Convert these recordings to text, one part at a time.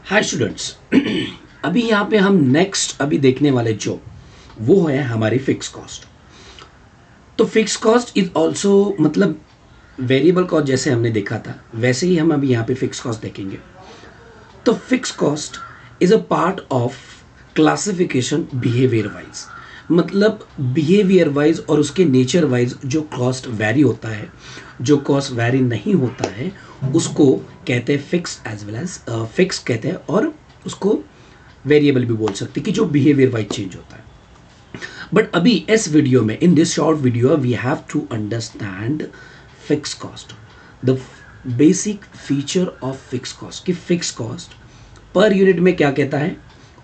Hi students. अभी यहाँ पे हम नेक्स्ट अभी देखने वाले जो वो है हमारी फिक्स कॉस्ट। तो फिक्स कॉस्ट इज ऑल्सो मतलब वेरिएबल कॉस्ट जैसे हमने देखा था वैसे ही हम अभी यहाँ पे फिक्स कॉस्ट देखेंगे। तो fix cost is a part of classification behaviour wise, मतलब बिहेवियर वाइज और उसके नेचर वाइज जो कॉस्ट वैरी होता है, जो कॉस्ट वैरी नहीं होता है उसको कहते हैं fix as well as fix कहते हैं, और उसको वेरिएबल भी बोल सकते हैं कि जो बिहेवियर वाइज चेंज होता है। बट अभी इस वीडियो में in this short video we have to understand fix cost, the basic feature of fix cost कि फिक्स कॉस्ट पर यूनिट में क्या कहता है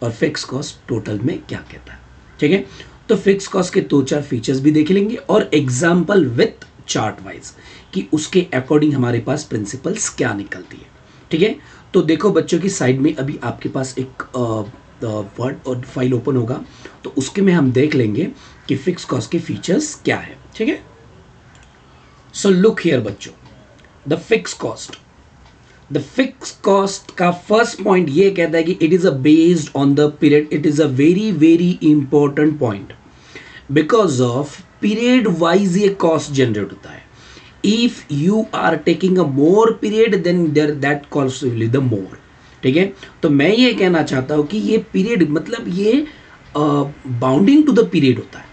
और फिक्स कॉस्ट टोटल में क्या कहता है। ठीक है, तो फिक्स कॉस्ट के दो चार फीचर्स भी देख लेंगे और एग्जाम्पल विथ चार्ट वाइज कि उसके अकॉर्डिंग हमारे पास प्रिंसिपल्स क्या निकलती है। ठीक है, तो देखो बच्चों की साइड में अभी आपके पास एक वर्ड और फाइल ओपन होगा, तो उसके में हम देख लेंगे कि फिक्स कॉस्ट के फीचर्स क्या है। ठीक है, सो लुक हियर बच्चों, the fix cost, the fix cost का फर्स्ट पॉइंट ये कहता है कि it is a based on the period. It is a very very important point because of period wise ये कॉस्ट जनरेट होता है। If you are taking a more period then there that cost will be the more. ठीक है, तो मैं ये कहना चाहता हूं कि ये पीरियड मतलब ये बाउंडिंग टू द पीरियड होता है।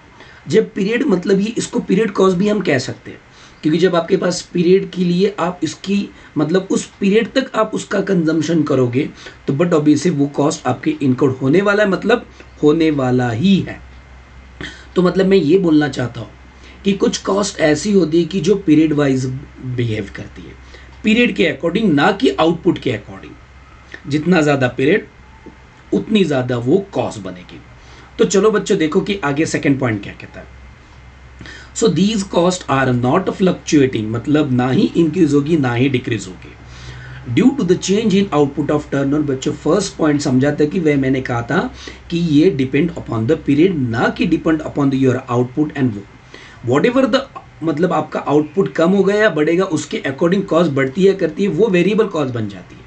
जब पीरियड मतलब ये इसको पीरियड कॉस्ट भी हम कह सकते हैं, क्योंकि जब आपके पास पीरियड के लिए आप इसकी मतलब उस पीरियड तक आप उसका कंजम्पशन करोगे तो बट ऑब्वियसली वो कॉस्ट आपके इनकोड होने वाला है, मतलब होने वाला ही है। तो मतलब मैं ये बोलना चाहता हूँ कि कुछ कॉस्ट ऐसी होती है कि जो पीरियड वाइज बिहेव करती है, पीरियड के अकॉर्डिंग, ना कि आउटपुट के अकॉर्डिंग। जितना ज़्यादा पीरियड उतनी ज़्यादा वो कॉस्ट बनेगी। तो चलो बच्चों देखो कि आगे सेकंड पॉइंट क्या कहता है। So these cost are not fluctuating, मतलब ना ही इंक्रीज होगी ना ही डिक्रीज होगी due to the change in output of turnover. बच्चों फर्स्ट पॉइंट समझा था कि वह मैंने कहा था कि ये डिपेंड अपॉन द पीरियड, ना कि depend upon the your output and वो वॉट एवर द मतलब आपका आउटपुट कम हो गया या बढ़ेगा उसके अकॉर्डिंग कॉस्ट बढ़ती है करती है, वो वेरिएबल कॉस्ट बन जाती है।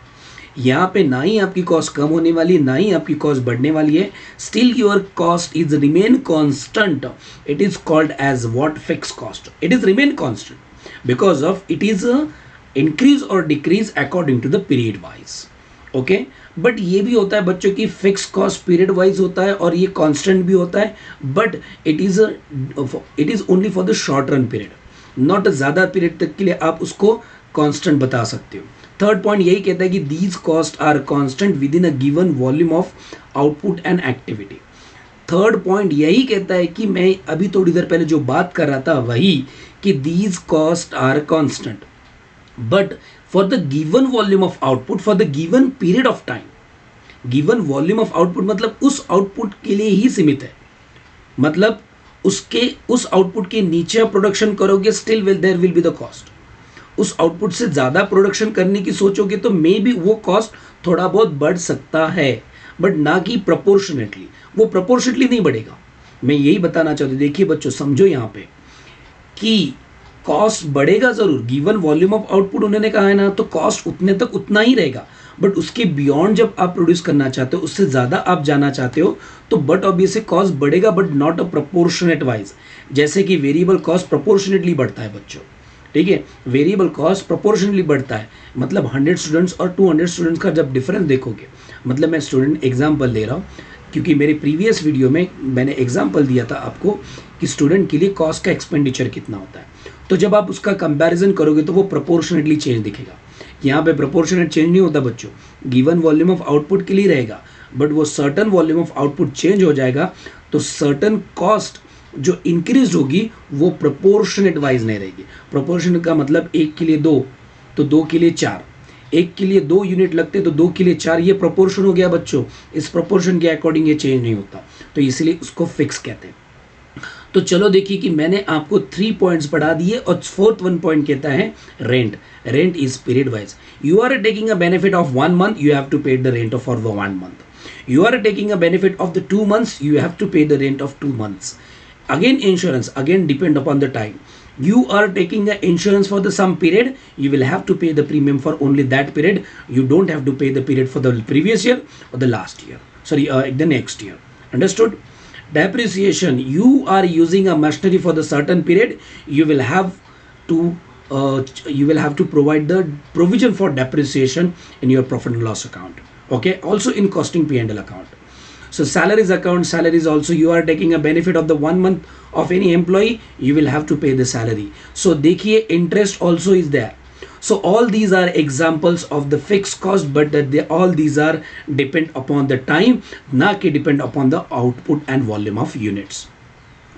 यहाँ पे ना ही आपकी कॉस्ट कम होने वाली ना ही आपकी कॉस्ट बढ़ने वाली है, still your cost is remain constant. It is called as what fix cost, it is remain constant because of it is increase और decrease according to the period wise. Okay, but ये भी होता है बच्चों की फिक्स कॉस्ट पीरियड वाइज होता है और ये कांस्टेंट भी होता है, but it is only for the short run period, not ज़्यादा पीरियड तक के लिए आप उसको कांस्टेंट बता सकते हो। थर्ड पॉइंट यही कहता है कि these cost are constant within a given volume of output and activity. Third point यही कहता है कि मैं अभी थोड़ी देर पहले जो बात कर रहा था वही, कि these cost are constant but for the given volume of output for the given period of time. Given volume of output मतलब उस आउटपुट के लिए ही सीमित है, मतलब उसके उस आउटपुट के नीचे प्रोडक्शन करोगे still will there will be the cost. उस आउटपुट से ज़्यादा प्रोडक्शन करने की सोचोगे तो मे बी वो कॉस्ट थोड़ा बहुत बढ़ सकता है, बट ना कि प्रोपोर्शनेटली, वो प्रोपोर्शनेटली नहीं बढ़ेगा। मैं यही बताना चाहता हूँ। देखिए बच्चों समझो यहाँ पे कि कॉस्ट बढ़ेगा ज़रूर, गिवन वॉल्यूम ऑफ आउटपुट उन्होंने कहा है ना, तो कॉस्ट उतने तक उतना ही रहेगा, बट उसके बियॉन्ड जब आप प्रोड्यूस करना चाहते हो, उससे ज़्यादा आप जाना चाहते हो, तो बट ऑब्वियसली कॉस्ट बढ़ेगा, but not a proportionate wise. जैसे कि वेरिएबल कॉस्ट प्रोपोर्शनेटली बढ़ता है बच्चों, ठीक है, वेरिएबल कॉस्ट प्रोपोर्शनली बढ़ता है। मतलब 100 स्टूडेंट्स और 200 स्टूडेंट्स का जब डिफरेंस देखोगे, मतलब मैं स्टूडेंट एग्जांपल ले रहा हूँ क्योंकि मेरे प्रीवियस वीडियो में मैंने एग्जांपल दिया था आपको कि स्टूडेंट के लिए कॉस्ट का एक्सपेंडिचर कितना होता है। तो जब आप उसका कंपैरिजन करोगे तो वो प्रोपोर्शनेटली चेंज दिखेगा। यहाँ पे प्रोपोर्शनेट चेंज नहीं होता बच्चों, गिवन वॉल्यूम ऑफ आउटपुट के लिए रहेगा, बट वो certain volume of output change हो जाएगा तो सर्टन कॉस्ट जो इंक्रीज होगी वो प्रोपोर्शनेट वाइज नहीं रहेगी। प्रोपोर्शनेट का मतलब एक के लिए दो तो दो के लिए चार, एक के लिए 2 यूनिट लगते तो 2 के लिए 4, ये प्रोपोर्शन हो गया बच्चों। इस प्रोपोर्शन के अकॉर्डिंग ये चेंज नहीं होता, तो इसलिए उसको फिक्स कहते हैं। तो चलो देखिए कि मैंने आपको 3 पॉइंट्स पढ़ा दिए और फोर्थ वन पॉइंट कहता है rent. Rent is period wise. You are taking a benefit of 1 month, you have to pay the rent of for 1 month. You are taking a benefit of the 2 months, you have to pay the rent of 2 months. Again insurance, again depend upon the time. You are taking the insurance for the some period, you will have to pay the premium for only that period. You don't have to pay the period for the previous year or the last year, sorry, the next year. Understood? Depreciation, you are using a machinery for the certain period, you will have to provide the provision for depreciation in your profit and loss account. Okay, also in costing P&L account. So salaries account, salaries also, you are taking a benefit of the 1 month of any employee, you will have to pay the salary. So देखिए interest also is there. So all these are examples of the fixed cost, but all these are depend upon the time, ना कि depend upon the output and volume of units.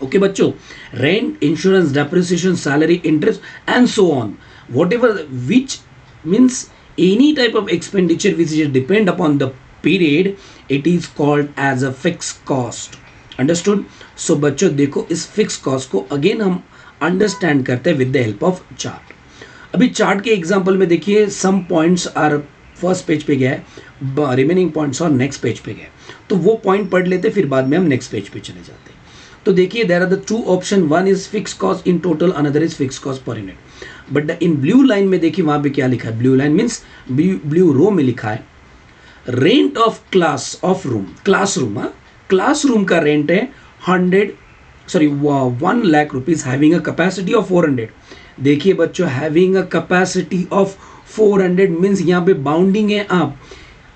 Okay बच्चों, rent, insurance, depreciation, salary, interest and so on, whatever, which means any type of expenditure which is depend upon the period, it is called as a fixed cost. Understood? So बच्चों देखो, इस fixed cost को again हम understand करते हैं with the help of chart. अभी chart के example में देखिए, some points are first page पे गया है, रिमेनिंग पॉइंट्स और नेक्स्ट पेज पे गए, तो वो पॉइंट पढ़ लेते, फिर बाद में हम नेक्स्ट पेज पे चले जाते हैं. तो देखिए, there are the two option, one is fix cost in total, another is fix cost per unit. But in blue line में देखिए, वहां पे क्या लिखा है, blue line means blue row में लिखा है rent of class of room, classroom. Classroom का रेंट है 1 lakh rupees having a capacity of 400. देखिए बच्चों, having a capacity of 400 means यहाँ पे बाउंडिंग है,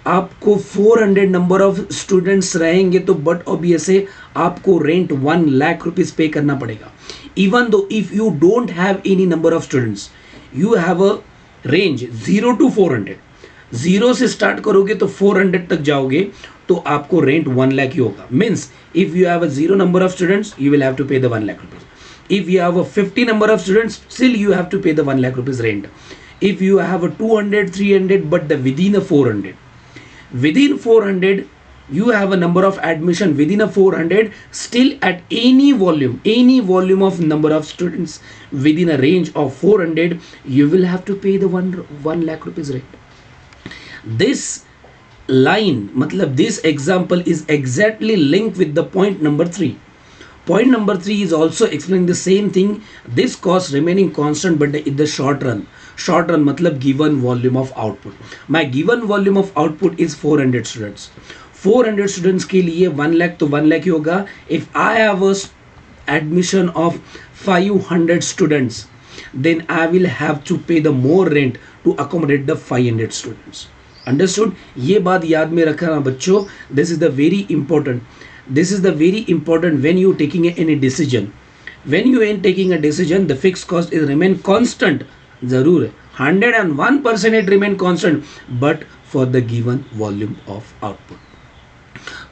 आपको 400 नंबर ऑफ स्टूडेंट्स रहेंगे, तो बट ऑब्वियस है आपको रेंट 1 लाख रुपीज पे करना पड़ेगा. Even though if you don't have any number of students, you have a range 0 to 400, 0 से स्टार्ट करोगे तो 400 तक जाओगे, तो आपको रेंट 1 लाख ही होगा. Means if you have a 0 number of students, you will have to pay the 1 lakh rupees. If you have a 50 number of students, still you have to pay the 1 lakh rupees rent. If you have a 200, 300, but the within a 400, you have a number of admission within a 400, still at any volume of number of students within a range of 400, you will have to pay the 1 lakh rupees rent. This line, matlab this example is exactly linked with the point number 3. Point number 3 is also explaining the same thing. This cost remaining constant, but in the short run मतलब given volume of output. My given volume of output is 400 students. 400 students के लिए 1 lakh तो 1 lakh ही होगा. If I have a admission of 500 students, then I will have to pay the more rent to accommodate the 500 students. Understood? ये बात याद में रखना बच्चों. This is the very important. This is the very important when you taking any decision. When you are taking a decision, the fixed cost is remain constant. जरूर है 101% it remain constant, but for the given volume of output.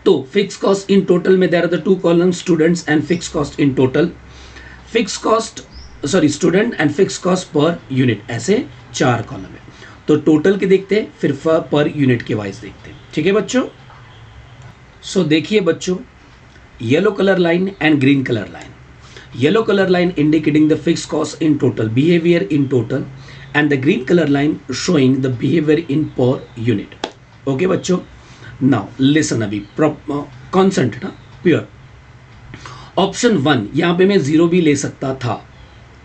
तो fixed cost in total में there are the two columns, students and fixed cost in total. Fixed cost, sorry, student and fixed cost per unit, ऐसे 4 column है. तो total के देखते हैं, फिर per unit के वाइज देखते हैं. ठीक है बच्चों? सो देखिए बच्चों, yellow colour line and green colour line. Yellow colour line indicating the fix cost in total, behaviour in total, and the green colour line showing the behaviour in per unit. Okay बच्चों, now listen, अभी concentrate ना, pure. Option 1, यहाँ पे मैं 0 भी ले सकता था,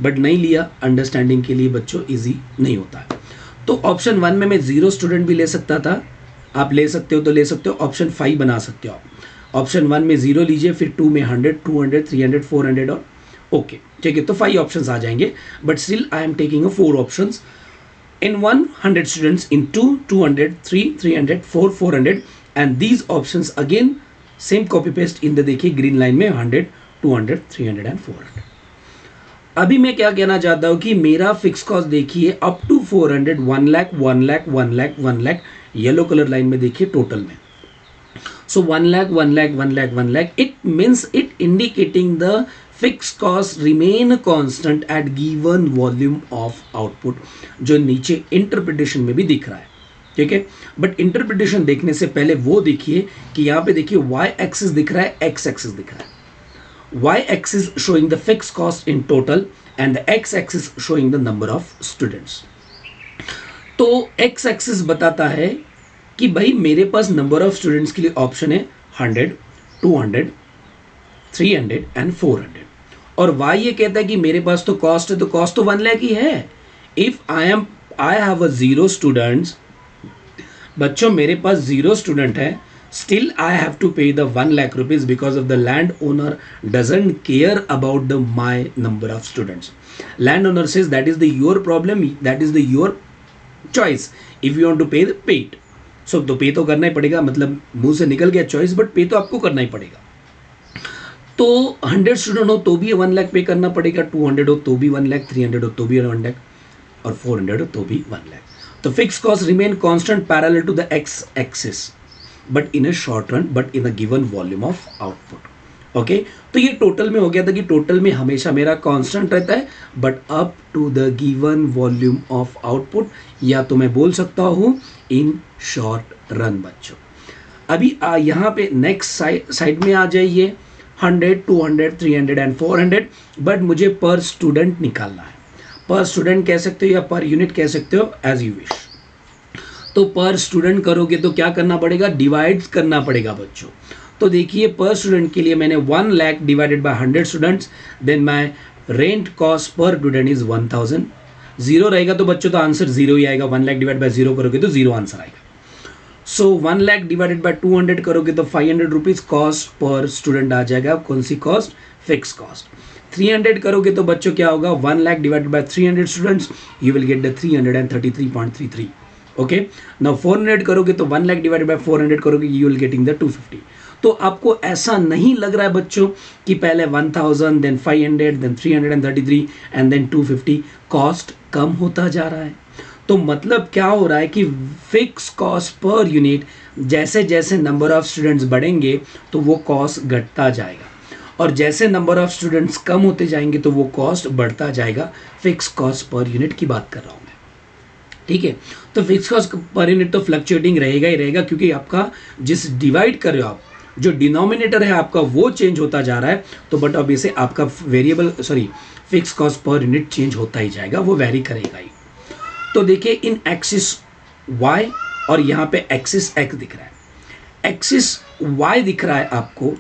बट नहीं लिया, अंडरस्टैंडिंग के लिए बच्चों इजी नहीं होता है. तो ऑप्शन 1 में मैं 0 स्टूडेंट भी ले सकता था, आप ले सकते हो तो ले सकते हो. ऑप्शन 5 बना सकते हो आप. ऑप्शन 1 में 0 लीजिए, फिर 2 में 100, 200, 300, 400 और ओके, ठीक है. तो 5 ऑप्शंस आ जाएंगे, but still I am taking 4 options. In 100 students, in 2, 200, 3, 300, 4, 400, and these options again same copy paste in the, देखिए ग्रीन लाइन में 100, 200, 300 एंड 400. अभी मैं क्या कहना चाहता हूँ कि मेरा फिक्स कॉस्ट देखिए up to 400, 1 lakh, 1 lakh, 1 lakh, 1 lakh. Yellow colour line में देखिए टोटल में. So 1 lakh, 1 lakh, 1 lakh, 1 lakh, it means it indicating the fix cost remain constant at given volume of output, जो नीचे इंटरप्रिटेशन में भी दिख रहा है. ठीक है, बट इंटरप्रिटेशन देखने से पहले वो देखिए कि यहाँ पे देखिए वाई एक्सिस दिख रहा है, एक्स एक्सिस दिख रहा है. Y axis showing the fixed cost in total and the x axis showing the number of students. तो x axis बताता है कि भाई मेरे पास नंबर ऑफ स्टूडेंट्स के लिए ऑप्शन है 100, 200, 300 एंड 400. और y ये कहता है कि मेरे पास तो कॉस्ट है, तो कॉस्ट तो 1 लाख ही है. If I have a 0 students, बच्चों मेरे पास 0 स्टूडेंट है, still I have to pay the 1 lakh rupees because of the land owner doesn't care about the my number of students. Land owner says that is the your problem, that is the your choice, if you want to pay pay it. सो तो पे तो करना ही पड़ेगा, मतलब मुंह से निकल गया चॉइस, बट पे तो आपको करना ही पड़ेगा. तो 100 स्टूडेंट हो तो भी 1 लाख पे करना पड़ेगा, 200 हो तो भी 1 लाख, 300 हो तो भी 1 लाख, और 400 हो तो भी 1 लाख. तो fix cost remain constant parallel to the x axis but in a short run, but in a given volume of output. Okay, तो ये टोटल में हो गया था कि टोटल में हमेशा मेरा कांस्टेंट रहता है but up to the given volume of output, या तो मैं बोल सकता हूँ इन शॉर्ट रन. बच्चों अभी यहाँ पे नेक्स्ट साइड में आ जाइए, 100, 200, 300 एंड 400, बट मुझे पर स्टूडेंट निकालना है. पर स्टूडेंट कह सकते हो या पर यूनिट कह सकते हो, एज यू विश. तो पर स्टूडेंट करोगे तो क्या करना पड़ेगा, डिवाइड करना पड़ेगा बच्चों. तो देखिए पर स्टूडेंट के लिए मैंने 1 lakh divided by 100 students, then my rent cost per student is 1000. 0 रहेगा तो बच्चों तो आंसर 0 ही आएगा, 1 लाख डिवाइड बाय 0 करोगे तो 0 आंसर आएगा. सो 1 लाख डिवाइडेड बाय 200 करोगे तो 500 रुपीज कॉस्ट पर स्टूडेंट आ जाएगा. कौन सी कॉस्ट, फिक्स कॉस्ट. 300 करोगे तो बच्चों क्या होगा, 1 lakh divided bye 300 students, you will get the 333.33. Okay, now 400 करोगे तो 1 लाख डिवाइडेड बाय 400 करोगे, यू विल गेटिंग द 250. तो आपको ऐसा नहीं लग रहा है बच्चों कि पहले 1000, then 500, then 333 and then 250, cost कम होता जा रहा है. तो मतलब क्या हो रहा है कि फिक्स कॉस्ट पर यूनिट जैसे जैसे नंबर ऑफ स्टूडेंट्स बढ़ेंगे तो वो कॉस्ट घटता जाएगा, और जैसे नंबर ऑफ स्टूडेंट्स कम होते जाएंगे तो वो कॉस्ट बढ़ता जाएगा. फिक्स कॉस्ट पर यूनिट की बात कर रहा हूँ मैं, ठीक है. तो फिक्स कॉस्ट पर यूनिट तो फ्लक्चुएटिंग रहेगा ही रहेगा, क्योंकि आपका जिस डिवाइड कर रहे हो आप, जो डिनोमिनेटर है आपका वो चेंज होता जा रहा है. तो बट अब इसे आपका fix cost per unit change होता ही जाएगा, वो वेरी करेगा ही. तो देखिए इन एक्सिस y और यहाँ पे एक्सिस x दिख रहा है, एक्सिस y दिख रहा है आपको.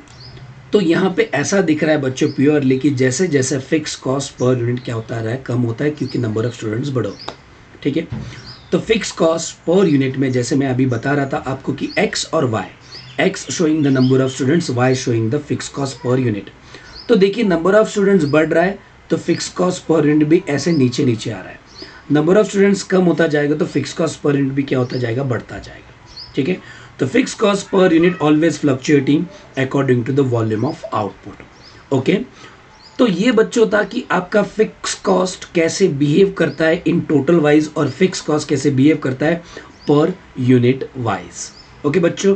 तो यहाँ पे ऐसा दिख रहा है बच्चों प्योरली कि जैसे जैसे फिक्स कॉस्ट पर यूनिट क्या होता है, कम होता है, क्योंकि नंबर ऑफ स्टूडेंट्स बढ़ोगे. ठीक है, तो फिक्स कॉस्ट पर यूनिट में जैसे मैं अभी बता रहा था आपको कि x और y, x showing the number of students, y showing the fix cost per unit. तो देखिए नंबर ऑफ स्टूडेंट्स बढ़ रहा है तो फिक्स कॉस्ट पर यूनिट भी ऐसे नीचे नीचे आ रहा है. नंबर ऑफ स्टूडेंट्स कम होता जाएगा तो फिक्स कॉस्ट पर यूनिट भी क्या होता जाएगा, बढ़ता जाएगा. ठीक है, तो fix cost per unit always fluctuating according to the volume of output. Okay, तो ये बच्चों था कि आपका फिक्स कॉस्ट कैसे बिहेव करता है इन टोटल वाइज, और फिक्स कॉस्ट कैसे बिहेव करता है पर यूनिट वाइज. ओके बच्चों,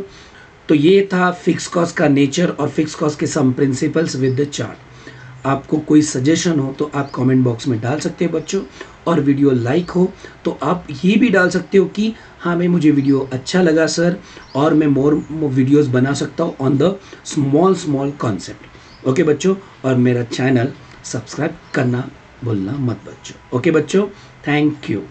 तो ये था फिक्स कॉस्ट का नेचर और फिक्स कॉस्ट के some principles with the chart. आपको कोई सजेशन हो तो आप कमेंट बॉक्स में डाल सकते हैं बच्चों, और वीडियो लाइक हो तो आप ये भी डाल सकते हो कि हाँ मैं मुझे वीडियो अच्छा लगा सर, और मैं मोर वीडियोस बना सकता हूँ on the small concept. Okay बच्चों, और मेरा चैनल सब्सक्राइब करना भूलना मत बच्चों. ओके बच्चों, थैंक यू.